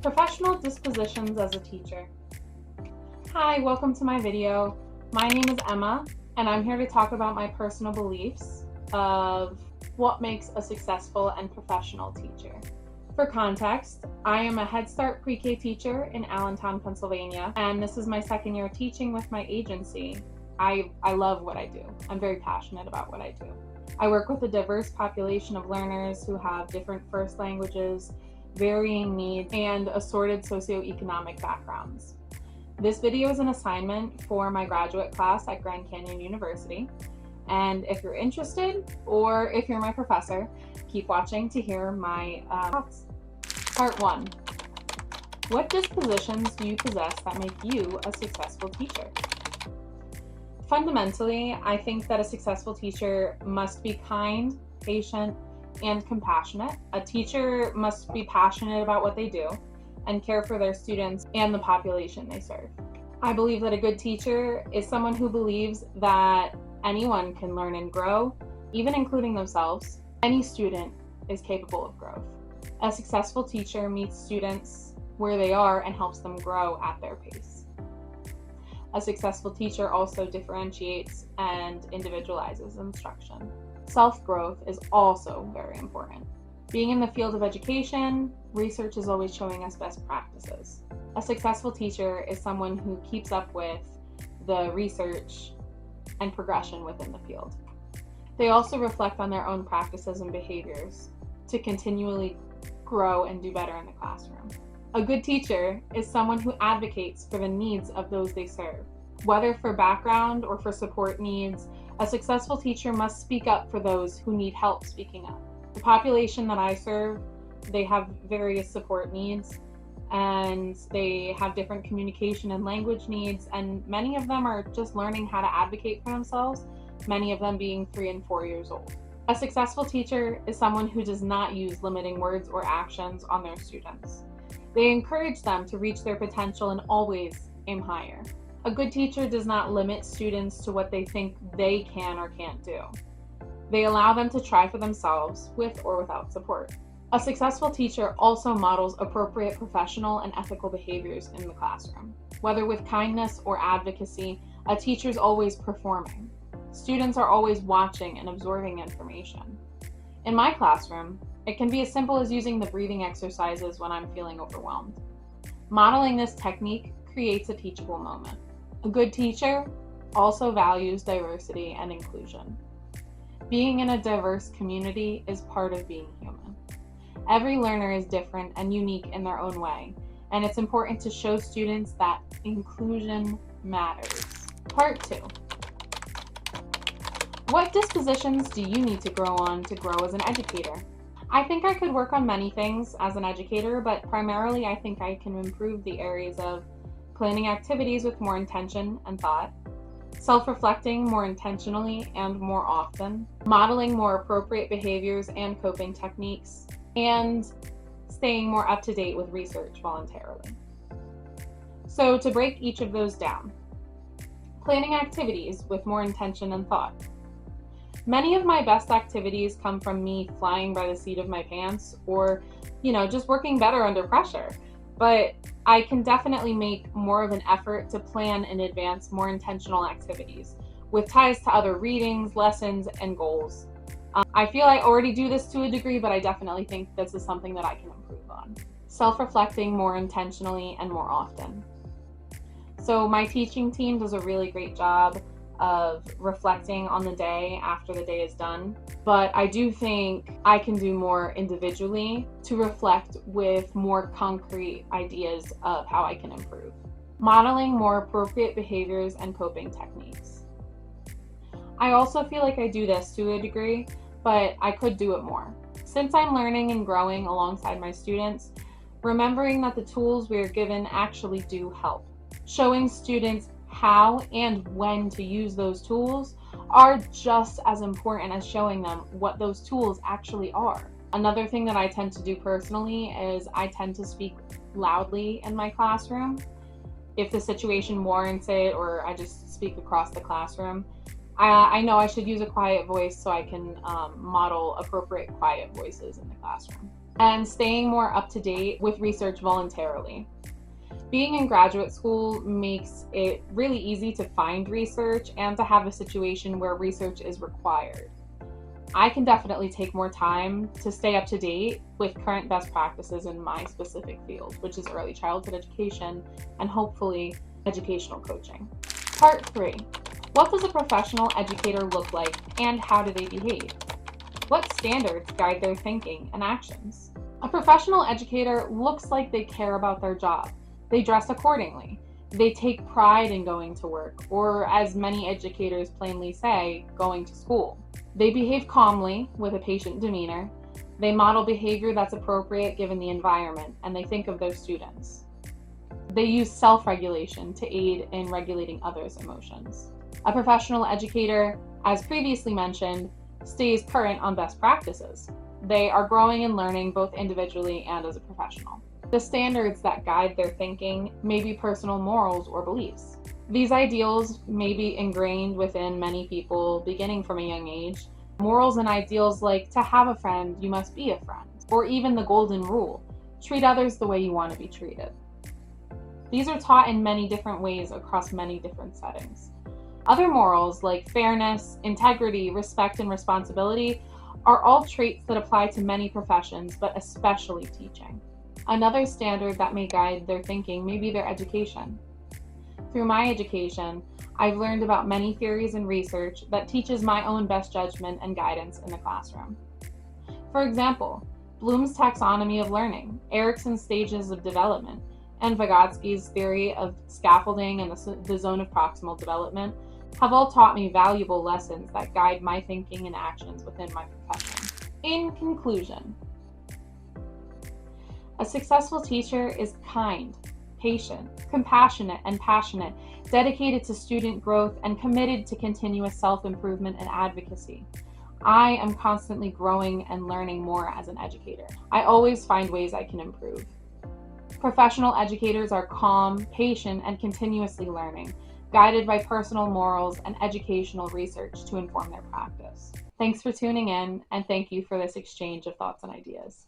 Professional dispositions as a teacher. Hi, welcome to my video. My name is Emma, and I'm here to talk about my personal beliefs of what makes a successful and professional teacher. For context, I am a Head Start pre-K teacher in Allentown, Pennsylvania, and this is my second year teaching with my agency. I love what I do. I'm very passionate about what I do. I work with a diverse population of learners who have different first languages, varying needs, and assorted socioeconomic backgrounds. This video is an assignment for my graduate class at Grand Canyon University. And if you're interested, or if you're my professor, keep watching to hear my thoughts. Part 1. What dispositions do you possess that make you a successful teacher? Fundamentally, I think that a successful teacher must be kind, patient, and compassionate. A teacher must be passionate about what they do and care for their students and the population they serve. I believe that a good teacher is someone who believes that anyone can learn and grow, even including themselves. Any student is capable of growth. A successful teacher meets students where they are and helps them grow at their pace. A successful teacher also differentiates and individualizes instruction. Self-growth is also very important. Being in the field of education, research is always showing us best practices. A successful teacher is someone who keeps up with the research and progression within the field. They also reflect on their own practices and behaviors to continually grow and do better in the classroom. A good teacher is someone who advocates for the needs of those they serve. Whether for background or for support needs, a successful teacher must speak up for those who need help speaking up. The population that I serve, they have various support needs, and they have different communication and language needs, and many of them are just learning how to advocate for themselves, many of them being 3 and 4 years old. A successful teacher is someone who does not use limiting words or actions on their students. They encourage them to reach their potential and always aim higher. A good teacher does not limit students to what they think they can or can't do. They allow them to try for themselves with or without support. A successful teacher also models appropriate professional and ethical behaviors in the classroom. Whether with kindness or advocacy, a teacher is always performing. Students are always watching and absorbing information. In my classroom, it can be as simple as using the breathing exercises when I'm feeling overwhelmed. Modeling this technique creates a teachable moment. A good teacher also values diversity and inclusion. Being in a diverse community is part of being human. Every learner is different and unique in their own way, and it's important to show students that inclusion matters. Part 2. What dispositions do you need to grow on to grow as an educator? I think I could work on many things as an educator, but primarily I think I can improve the areas of planning activities with more intention and thought, self-reflecting more intentionally and more often, modeling more appropriate behaviors and coping techniques, and staying more up to date with research voluntarily. So to break each of those down, planning activities with more intention and thought. Many of my best activities come from me flying by the seat of my pants or, just working better under pressure. But I can definitely make more of an effort to plan in advance more intentional activities with ties to other readings, lessons, and goals. I feel I already do this to a degree, but I definitely think this is something that I can improve on. Self-reflecting more intentionally and more often. So my teaching team does a really great job of reflecting on the day after the day is done, but I do think I can do more individually to reflect with more concrete ideas of how I can improve. Modeling more appropriate behaviors and coping techniques. I also feel like I do this to a degree, but I could do it more. Since I'm learning and growing alongside my students, remembering that the tools we are given actually do help. Showing students how and when to use those tools are just as important as showing them what those tools actually are. Another thing that I tend to do personally is I tend to speak loudly in my classroom. If the situation warrants it, or I just speak across the classroom, I know I should use a quiet voice so I can model appropriate quiet voices in the classroom. and staying more up to date with research voluntarily. Being in graduate school makes it really easy to find research and to have a situation where research is required. I can definitely take more time to stay up to date with current best practices in my specific field, which is early childhood education and hopefully educational coaching. Part 3. What does a professional educator look like and how do they behave? What standards guide their thinking and actions? A professional educator looks like they care about their job. They dress accordingly. They take pride in going to work, or as many educators plainly say, going to school. They behave calmly with a patient demeanor. They model behavior that's appropriate given the environment, and they think of their students. They use self-regulation to aid in regulating others' emotions. A professional educator, as previously mentioned, stays current on best practices. They are growing and learning both individually and as a professional. The standards that guide their thinking may be personal morals or beliefs. These ideals may be ingrained within many people beginning from a young age. Morals and ideals like to have a friend, you must be a friend, or even the golden rule, treat others the way you want to be treated. These are taught in many different ways across many different settings. Other morals like fairness, integrity, respect, and responsibility are all traits that apply to many professions, but especially teaching. Another standard that may guide their thinking may be their education. Through my education, I've learned about many theories and research that teaches my own best judgment and guidance in the classroom. For example, Bloom's taxonomy of learning, Erikson's stages of development, and Vygotsky's theory of scaffolding and the zone of proximal development have all taught me valuable lessons that guide my thinking and actions within my profession. In conclusion, a successful teacher is kind, patient, compassionate, and passionate, dedicated to student growth, and committed to continuous self-improvement and advocacy. I am constantly growing and learning more as an educator. I always find ways I can improve. Professional educators are calm, patient, and continuously learning, guided by personal morals and educational research to inform their practice. Thanks for tuning in, and thank you for this exchange of thoughts and ideas.